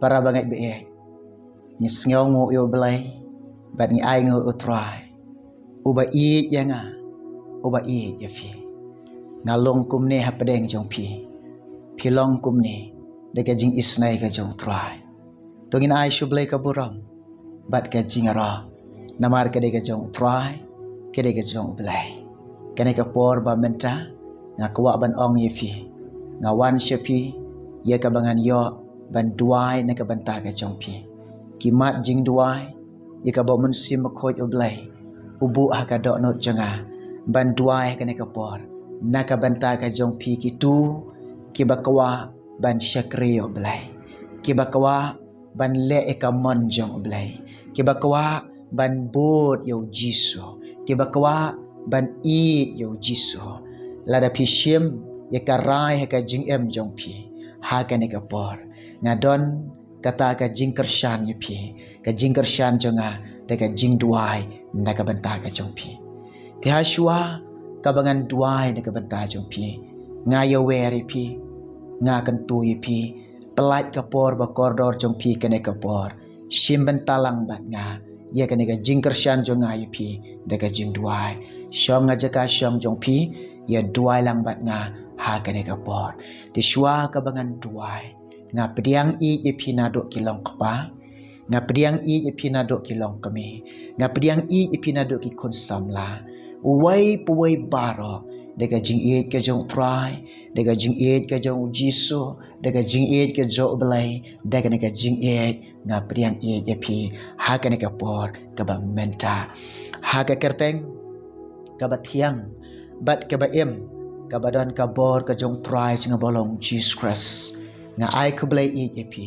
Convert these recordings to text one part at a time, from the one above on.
para bangai be ni sngau ngo yo belai bat ni ai ngo utrai uba I yanga uba I je fi ngalong kum ne hapadeng jong pi long kum ne de ka jing isnai ka jong trai tongin ai shublai ka buram bat ka jing ara namar ka de ka jong trai ka de ka jong belai kane ka por ba menta ngakwa ban ong ye fi ngawan shepi ye ka bangan yo ban duai na ka banta ka jong pi kimat jing duai ye ka bo mun sim khoj oblai ubu ha ka do not janga ban duai ka ne ka por na ka banta ka jong pi ki tu ki bakwa ban shakri oblai ki bakwa ban le e ka mon jong oblai ki bakwa ban bod yo jisu ki bakwa ban I yo jisu lada pi shim ye ka rai ha ka jing em jong pi ha ka ne ka por ngadon kata ka jing kershan ye pi ka jing kershan jonga de ka jing duai na ka banta ka jong pi ti ha shua ka bangan duai na ka banta jong pi nga yo weri pi nga kan tu ye pi pelat ka por ba koridor jong pi ka ne ka por shim ban talang bat nga ye ka ne ka jing kershan jonga ye pi de ka jing duai shong nga jaka shong jong pi ye duai lang bat nga ha ka ne ka por ti shua ka bangan duai nga pediang I ye pi na do kilong kapa nga pediang I ye pi na do kilong kami nga pediang I ye pi na do ki kun samla uwai puwai baro dega jing it ke jong try dega jing it ke jong jisu dega jing it ke jo belai dega ne ke jing it nga pediang I ye pi ha ka ne ka por ka ba menta ha ka kerteng ka ba thiang bat ka ba em ka ba don ka bor ka jong try nga bolong Jesus Christ nga ai ku belai I ye pi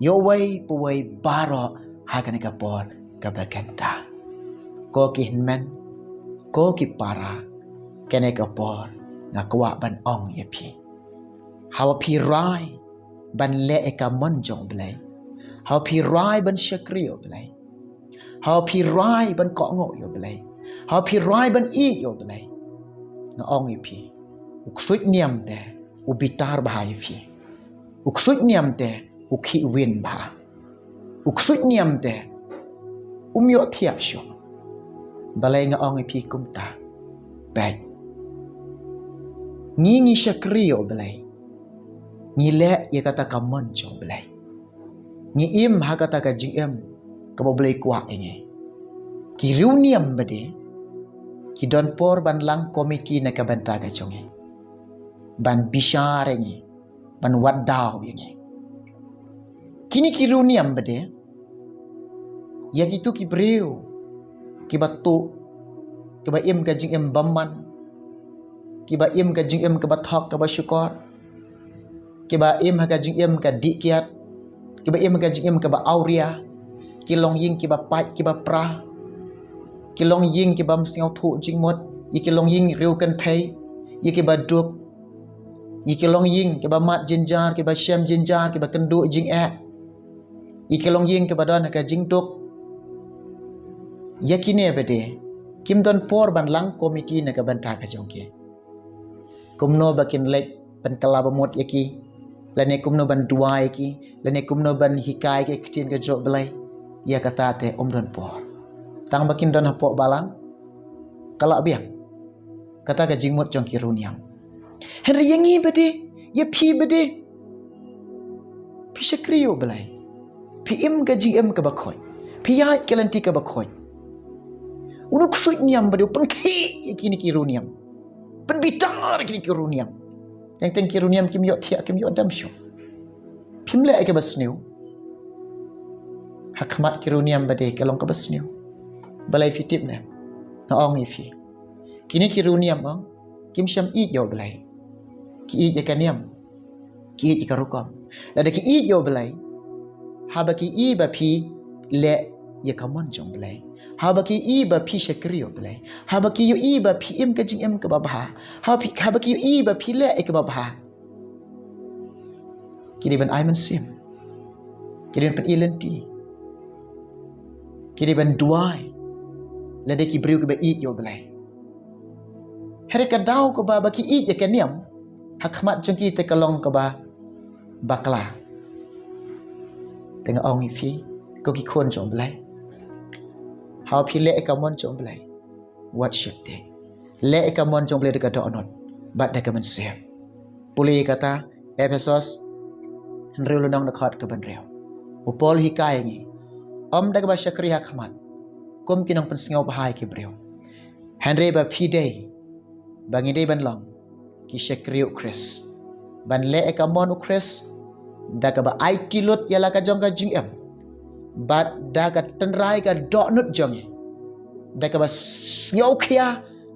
yo wai puwai baro ha ka ne ka por ka ba kenta ko ki men ko ki para kene ka por nga kwa ban ong ye pi hawa pi rai ban le e ka mon jong blai hawa pi rai ban shakri yo blai hawa pi rai ban ko ngo yo blai hawa pi rai ban I yo blai nga ong ye pi uksut niam te ubitar ba ye pi uksut niam te ukhi win ba uksut niam te umyo thia sho balai nga ong ye pi kumta baik ngi shakriyo belai ngi le ye kata ka monjo belai ngi im ha kata ka jim ka boleh kuak ini ki reuniam bade ki don por ban lang komiti na ka banta ka chongi ban bishar ini ban wadaw ini kini ki reuniam bade ya gitu ki breu ki batu ki ba im ka jim baman kiba im ka jing im ka bathok ka ba syukur kiba im ha ka jing im ka dikiat kiba im ka jing im ka ba auria kilong ying kiba pat kiba pra kilong ying kiba msngau thu jing mot ikilong ying riu kan thai ikiba duk ikilong ying kiba mat jinjar kiba syam jinjar kiba kendu jing ikilong ying kiba don ka jing duk yakine bede kim don por ban lang komiti na ka banta ka jongke kumno bakin lek ban kalaba mot yaki lane kumno ban dua yaki lane kumno ban hikai ke kitien ke jok belai ya kata te don por tang bakin don hapok balang kalak biang kata ke jingmot jong kiruniam henry yangi bede ya pi bede pi shakriyo belai pi im ke jim ke bakhoi pi ya kelanti ke bakhoi unuk suit niam bede pengki yakini kiruniam penbitar kini kiruniam yang teng kiruniam kim yo thia kim yo dam shu pimle ke basniu hakmat kiruniam bade kelong ke basniu balai fitip ne ong ifi kini kiruniam ong kim syam I yo balai ki I yakaniam ki I karukom lada ki I yo balai habaki I ba phi le yakamon jong balai habaki I ba phi shakriyo balai habaki yo I ba phi im ka jing im ka babha habaki yo I ba phi le e ka babha kini ban aiman sim kini ban ilenti kini ban duai la de ki briu ka ba I yo balai here ka daw ka ba baki I ya kaniam hakmat jong ki te kalong ka ba bakla tengah ong ipi ko ki khon jong blai how pi le ka mon jong blai worship te le ka mon jong blai de ka do not bat de ka men se puli kata Ephesus henry lunang de khat ka ban reu upol hi kai ngi om de ka ba shakri ha khamat kum kinong pen sngau bahai ki breu henry ba pi day bangi day ban long ki shakri Chris ban le ka mon Chris da ka ba IT lut yala ka jong ka jing em bat da ka tenrai ka do nut jong da ka ba sngau khia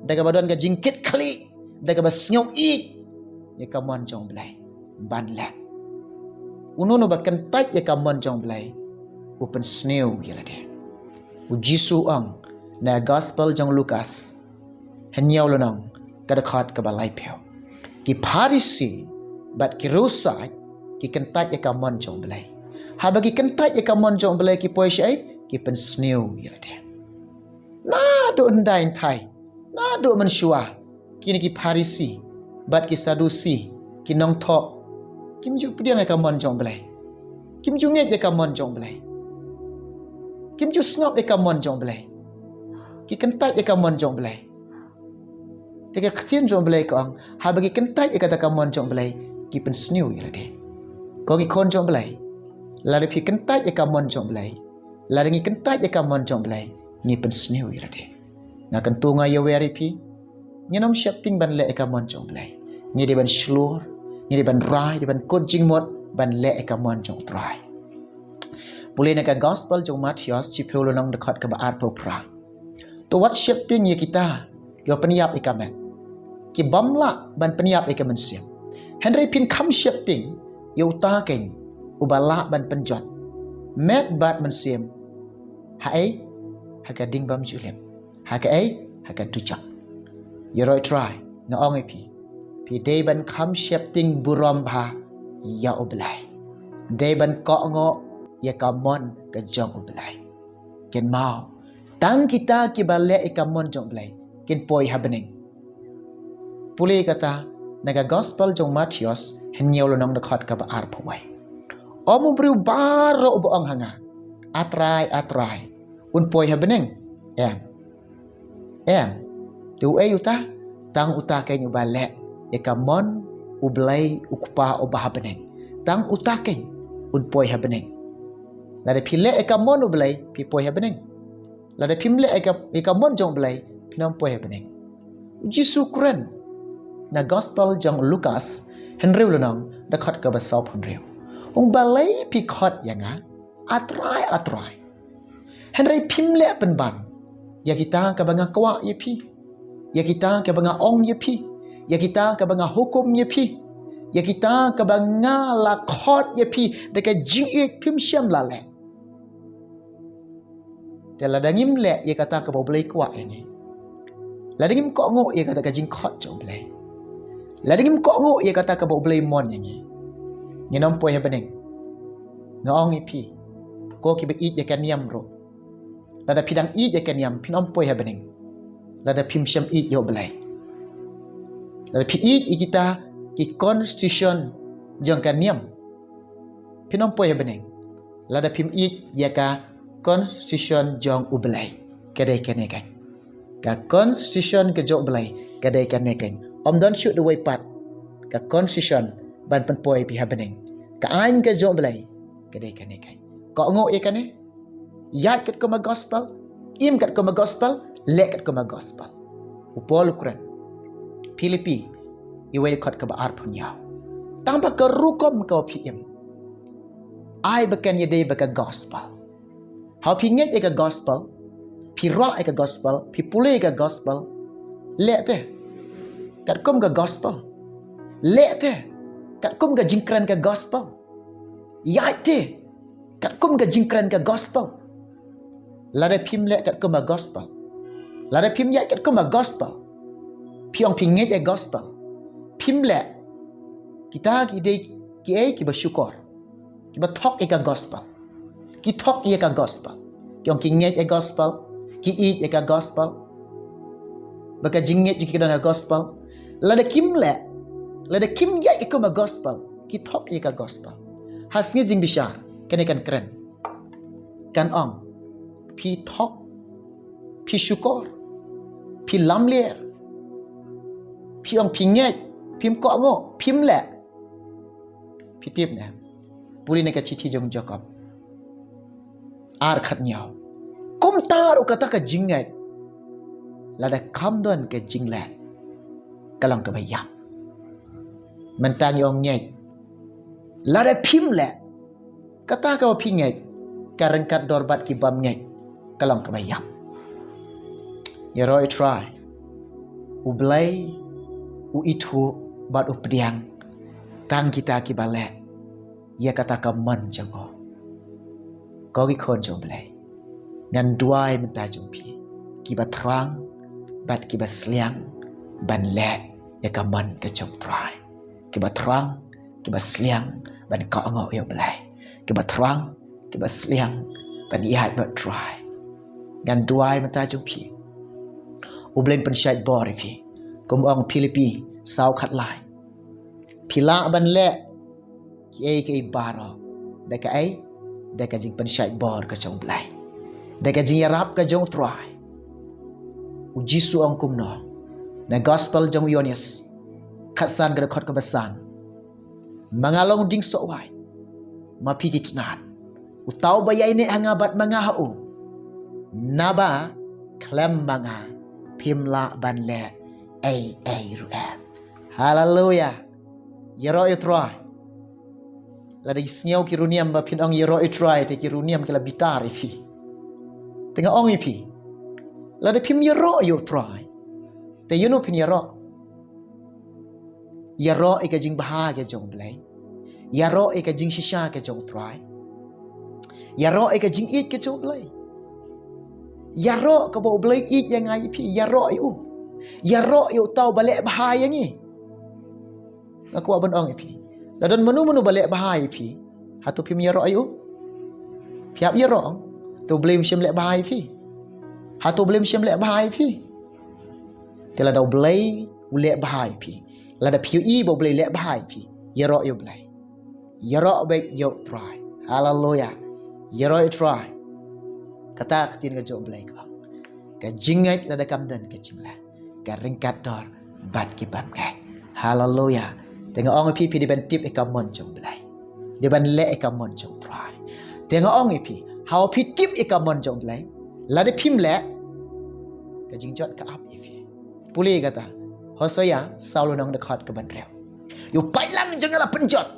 da ka ba don ka jing kit khali da ka ba sngau i ya ka mon jong blai ban la unono ba kan tai ya ka mon jong blai open sneu yala de u jisu ang na gospel jong Lucas hanyau lonong ka da khat ka ba lai pheo ki pharisi bat ki rusai ki kan tai ya ka mon jong blai ha bagi kan tai ya ka mon jong blai ki poi shai ki pen sneu yala de na do ndai thai na do man shua kini ki pharisi bat ki sadusi ki nong thok kim ju pdiang ka mon jong blai kim ju nge ka mon jong blai kim ju snop ka mon jong blai ki kan tai ka mon jong blai te ka khtien jong blai ko ang ha bagi kan tai ka ta ka mon jong blai ki pen sneu yala de ko ki khon jong blai la de phi kan tai ka mon jong blai la de ngi kan tai ka mon jong blai ni pen sneu yala de na kan tu nga ya weri phi nyenom siap ting ban le ka mon jong blai ni de ban shlur ni de ban rai de ban kot jing mot ban le ka mon jong trai pule na ka gospel jong Matius chi pheu lonong de khat ka ba at po pra to what siap ting ye kita yo peniap ikamen ki bamla ban peniap ikamen siap henry pin kham siap ting yo ta ken ubala ban penjot met bat man siam ha ai ha ka ding bam julem ha ka ai ha ka tujak yo roi try na ong pi day ban kham siap ting burom bha ya oblai day ban ko ngo ya ka mon ka jong oblai ken mau tang kita ki bale ka mon jong oblai ken poi happening puli kata naga gospel jong Matius henyau lonong de khat ka ba ar phawai om bru baro bo ang hanga atrai un poi happening em tu uta tang uta ke nyu bale e ka mon ublai ukpa oba happening tang uta ke un poi happening la de phile e ka mon ublai pi poi happening la de phimle e ka mon jong blai pinam poi happening jisu kren na gospel jong Lucas henry lonong da khat ka ba sau phun reu ong balai pi khat yanga atrai henry phimle pen ban ya kita ka banga kwa ye pi ya kita ka banga ong ye pi ya kita ka banga hukum ye pi ya kita ka banga la khat ye pi de ka jing ek phim syam la le te la dangim le ye kata ka bo blai kwa ye la dangim ko ngo ye kata ka jing khat jong blai la dangim ko ngo ye kata ka bo blai mon ye ni nom poi happening ngong ye pi ko ki be i ye ka niam ro la da pidang i ye ka niam pinom poi happening la da phim syam i yo blai la pi i kita ki constitution jong ka niam pinom poi happening la da phim i ye ka constitution jong ublai kadai kane kan ka constitution ke jong ublai kadai kane kan om don shoot the way pat ka constitution ban pen poi pi happening ka ain ke jong ublai kadai kane kan ko ngo e kane yat kat ko ma gospel im kat ko ma gospel le kat ko ma gospel upol ukran Filipi iwe kat ka ba ar punya tanpa ke rukom ko pm ai bakan ye dei baka gospel how pi nge ka gospel pi ra ka gospel pi pule ka gospel le te kat kom ka gospel le te kat kom ka jingkran ka gospel ya te kat kom ka jingkran ka gospel la de pim le kat kom ka gospel la de pim ya kat kom ka gospel piong pi nge ka gospel pim le kita ki dei ki bersyukur ki bathok ka gospel ki thok ka gospel kyong ki nge ka gospel ki i ka gospel baka jinget ki ka gospel la de kim ya ka gospel ki thok ka gospel has nge jing bishar kene kan keren kan ong pi thok pi syukur pi lam ler pi ong pi ngej pi mko ngo pi mlek pi tip na puli ne ka chithi jong Jacob ar khat nhau kum taru kata ka jingai la da kam don ka jinglek kalang ka bayap mentang yong ngej la da pim lek kata ka pi ngej karengkat dorbat ki bam ngej kalang ka bayap ya roi try u blai u itu bat u pediang kang kita ki balek ya kata ka man jango ko ki khon jo blai ngan duai menta jong pi ki ba thrang bat ki ba sliang ban lek ya ka man ka jong try ki ba thrang ki ba sliang ban ka ngo yo blai ki ba thrang ki ba sliang ban ya ba try ngan duai menta jong pi u blen pen shai bor fi kum ong Philippi sau khat lai phila ban le ki ai ki baro da ka ai da ka jing pen shai bor ka chong blai da ka jing yarap ka jong try u jisu ong kum no na gospel jong Yohanes khat san ka khot ka basan mangalong ding so wai ma pi ki tnat u tau ba yai ne hanga bat manga ha u naba klem manga pimla ban le ai ru hallelujah yero itrai la de sngeu ki runiam ba pin ong yero itrai te ki runiam kala bitar ifi tengah ong ifi la de pim yero yo try te you know pin yero e ka jing bahagia jong blai yero e ka jing shisha ka jong try yero e ka jing eat ka jong blai yero ka bo blai eat yang ai pi yero yu yero yu tau balek bahaya ni aku abang ong ipi dan menu balek bahaya ipi hatu pim yero ayu piap yero tu blame syem lek bahaya ipi hatu blame syem lek bahaya ipi tela dau blai ulek bahaya ipi la da piu i bo blai lek bahaya ipi yero yu blai yero baik yo try hallelujah yero yu try kata ketin ka jom blai ka jingat la da kamdan ka jingla ka ringkat dor bat ki bam ngai hallelujah tengah ong pi di ban tip e ka mon jong blai di ban le e ka mon jong try tengah ong pi how pi tip e ka mon jong blai la de pim le ka jingjot ka ap pi puli kata Hosea Saul nang de khat ka ban rew yo pai lang jengala penjot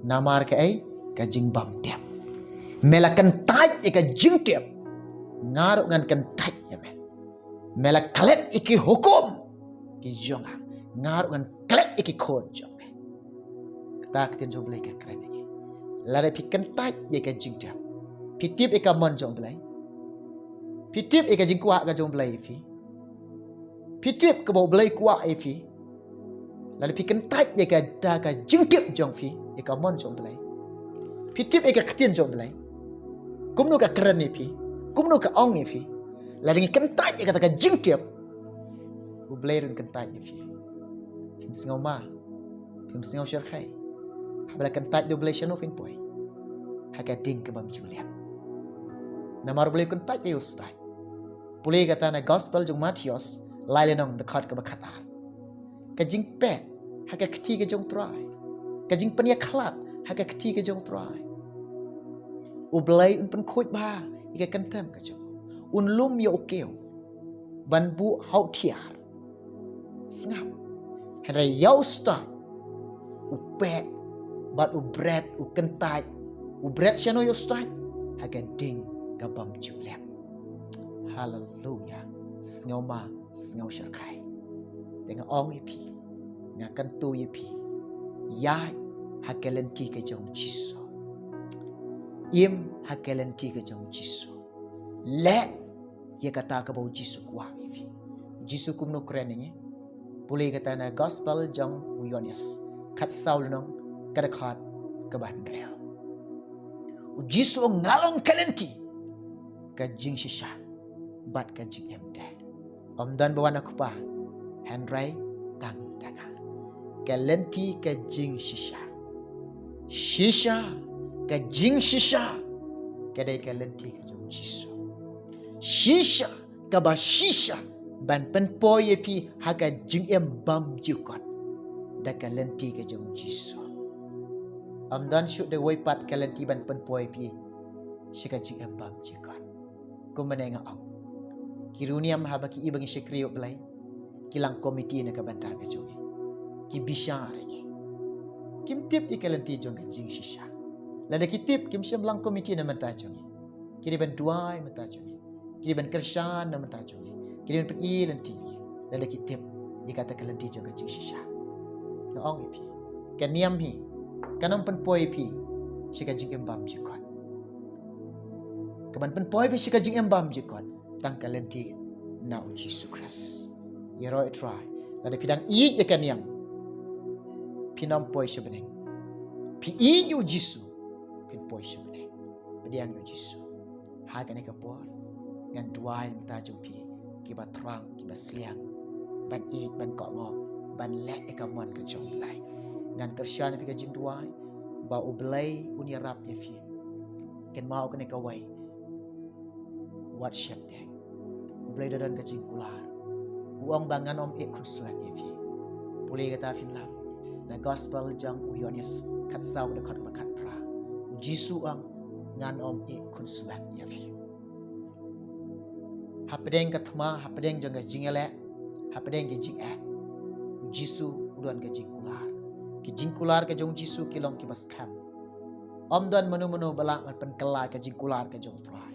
namar ka ai ka jing bam tiap melakan tai e ka jing tiap ngaruk ngan kan tai ya me melak klet iki hukum ki jonga ngaruk ngan klet iki khon jong me ta ketin jom blai ka kren ni la de pi kan tai ye ka jing tiap pi tip e ka mon jong blai pi tip e ka jing kwa ka jong blai fi pi tip ka bo blai kwa e fi la de pi kan tai ye ka da ka jing tiap jong fi e ka mon jong blai pi tip e ka ketin jong blai kum no ka kren ni fi kum no ka ong ni fi la de kan tai ye ka ta ka jing tiap u blai ren kan tai ye fi him singau ma him singau syar khai habla kan tai do blai shano fin poi ha ka ding ka bam julian na mar blai kan tai ye ustai puli kata na gospel jong Matius lai le nong de khat ka ba khat a ka jing pe ha ka khti ka jong try ka jing pania khlat ha ka khti ka jong try u blai un pen khoj ba i ka kan tam ka jong un lum yo keu ban bu hau thiar snap hada yau stai u pe bat u bread u kan tai u bread chano yo stai ha ka ding ka bam julian hallelujah ngau ma ngau syar khai tengah ong ipi ngakan tu ipi ya hakelenti ke jong jisu im hakelenti ke jong jisu le ye kata ka bau jisu kwa ipi jisu kum no kren ni boleh kata na gospel jong Yohanes khat saul nong kada khat ka ban real jisu ngalong kelenti ka jing shisha bat ka jing emte om dan bawan aku pa handrai tang tanga kelenti ka jing shisha ka jing shisha kedai kalenti ke jong Jisu shisha kaba shisha ban pen poi pi haga jing bam jukot da kalenti ke jong Jisu amdan shoot the way pat kalenti ban pen poi pi shika jing bam jukot kumenenga au kiruniam habaki ibangi shikriyo blai kilang komiti na kabanta ke jongi ki bishare ni kim tip ikalenti jong ke jing shisha lada kitip kim syam lang komiti na mata jongi kiri ban duai mata jongi kiri ban kershan na mata jongi kiri ban pi lenti lada kitip dikata kalenti jong ke jing shisha na ong ipi kaniam hi kanam pen poi pi shika jing embam jikon kaban pen poi pi shika jing embam jikon tang kalenti na Jesus Christ yero try lada pidang i je kaniam pinam poi sebeneng pi i yu Jisu pin poi sebeneng bediang yu Jisu haga ne kapor ngan duai mata jumpi kiba terang kiba sliang ban i ban ko ngo ban lek e kamon ke jong lai ngan kersyan pi ke jing duai ba ublai unia rap ye fi ken mau ke ne ka wai what shape de ublai dadan ke jing kular uang bangan om e kun suat ye fi puli kata fin lam na gospel jang uyonis kat sau de khat makat pra Jisu ang ngan om e kun suat ye fi hapedeng kathma hapedeng jang ke jing ele hapedeng ke jing e Jisu udan ke jing kular ki jing kular ke jong Jisu kilong ki bas kam om dan menu balak pen kelai ke jing kular ke jong trai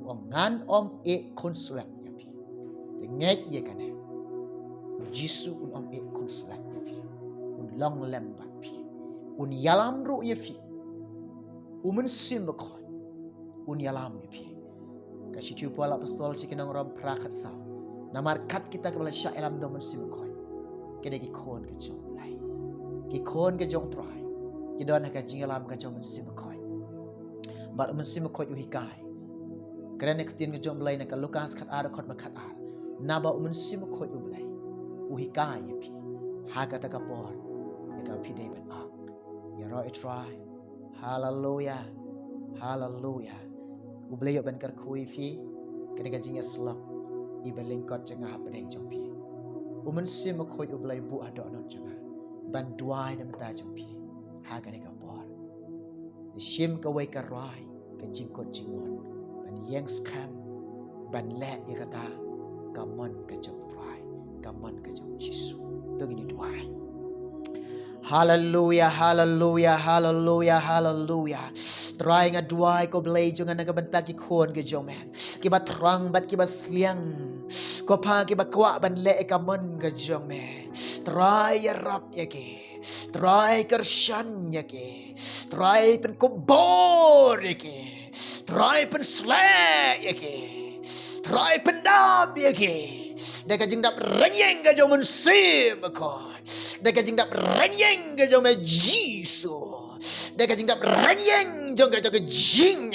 uang ngan om e kun suat ye fi de nget ye kane Jisu un om e kun suat ye fi un long lembat fi un yalam ru ye fi umun sim bakoi un yalam ye fi kasi tiu pola apostol cikinang rom prakat sa namar kat kita kebala sya elam do mun sim bakoi kede ki kon ke jong lai ki kon ke jong trai ki don ka jing alam ka jong mun sim bakoi bar mun sim bakoi yu hikai kerana ketin ke jong lai na ka lukas khat ar khot makat ar naba umun sim bakoi yu lai uhikai ye pi haga ta kapor ye ka pi dei ban ak ye ro it try hallelujah hallelujah ublei yo ban kar khui fi kene ga jinga slok i beleng kot janga hapdeng jong pi umun sim khoi ublei bu ado non janga ban duai na mata jong pi haga ne kapor the shim ka wai ka rai ka jing kot jingwon ban yang scam ban le ye kata kamon ka jong try kamon ka jong Jisu to gini duai hallelujah hallelujah hallelujah hallelujah try nga duai ko blay jonga nagabanta ki khon ke jong man ki ba trang bat ki ba sliang ko pa ki ba kwa ban le ka mon ka jong man try ya rap ya ke try kershan ya ke try pen ko bor ya ke try pen slek ya ke try pen dab ya ke deka jing dap renyeng ka jong mun sim ko deka jing dap renyeng ka jong me Jisu deka jing dap renyeng jong ka jing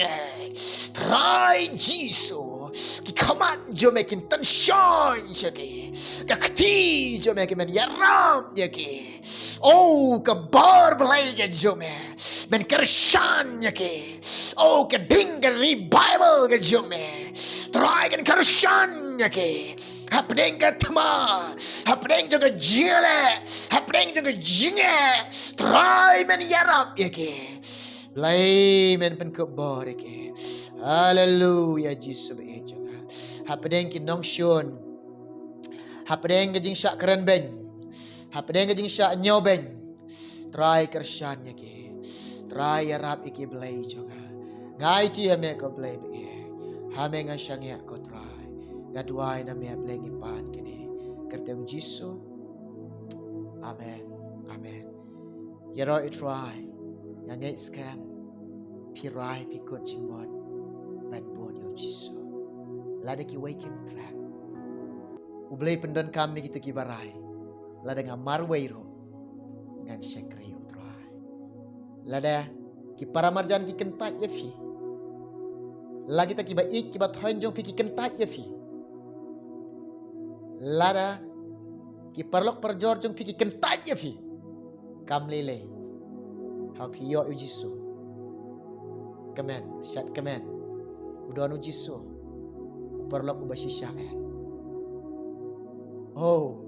try Jisu ki kamat jo me kin tan shine chaki ka kti jo me ki men yaram yaki oh ka bar blay ka jo me men kershan yaki oh ka ding ka revival ka jo me try kan kershan yaki hapdeng ka thma hapdeng jo ka jile hapdeng jo ka jinge try men yaram yaki lay men pen ko bar yaki hallelujah Jisu be jonga hapdeng ki nong shon hapdeng ka jing sha kran ben hapdeng ka jing sha nyo ben try kershan yaki try yarap iki blay jonga ngai ti ame ko blay be hame nga syang ya ko try gaduai na me blay ngi pan kini kerteng Jisu amen amen yero it try yang ngai scam pirai pikot jingwon ban bon yo Jisu lada ki wai kim track ublay pendon kami kita ki barai lada ngamar wairo ngan syakri yo try lada ki paramarjan ki kentat ye fi lagi ta ki ba ik ki ba thanjong pi ki kentat ye fi lada ki parlok parjor jong pi ki kentat ye fi kam lele ha pi yo Jisu Kamen, syat kamen. Udon ujiso. Perlok ubashisyakan. Oh,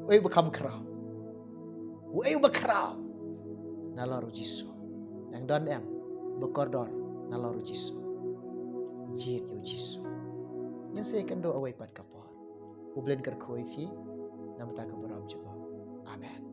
oi bekam kerau. Oi bekerau. Nalor ujiso. Nang don em bekordor nalor ujiso. Jid ujiso. Yang saya kendo awai pat kapor. Ublen kerkoi fi nam ta kabaram juga. Amen.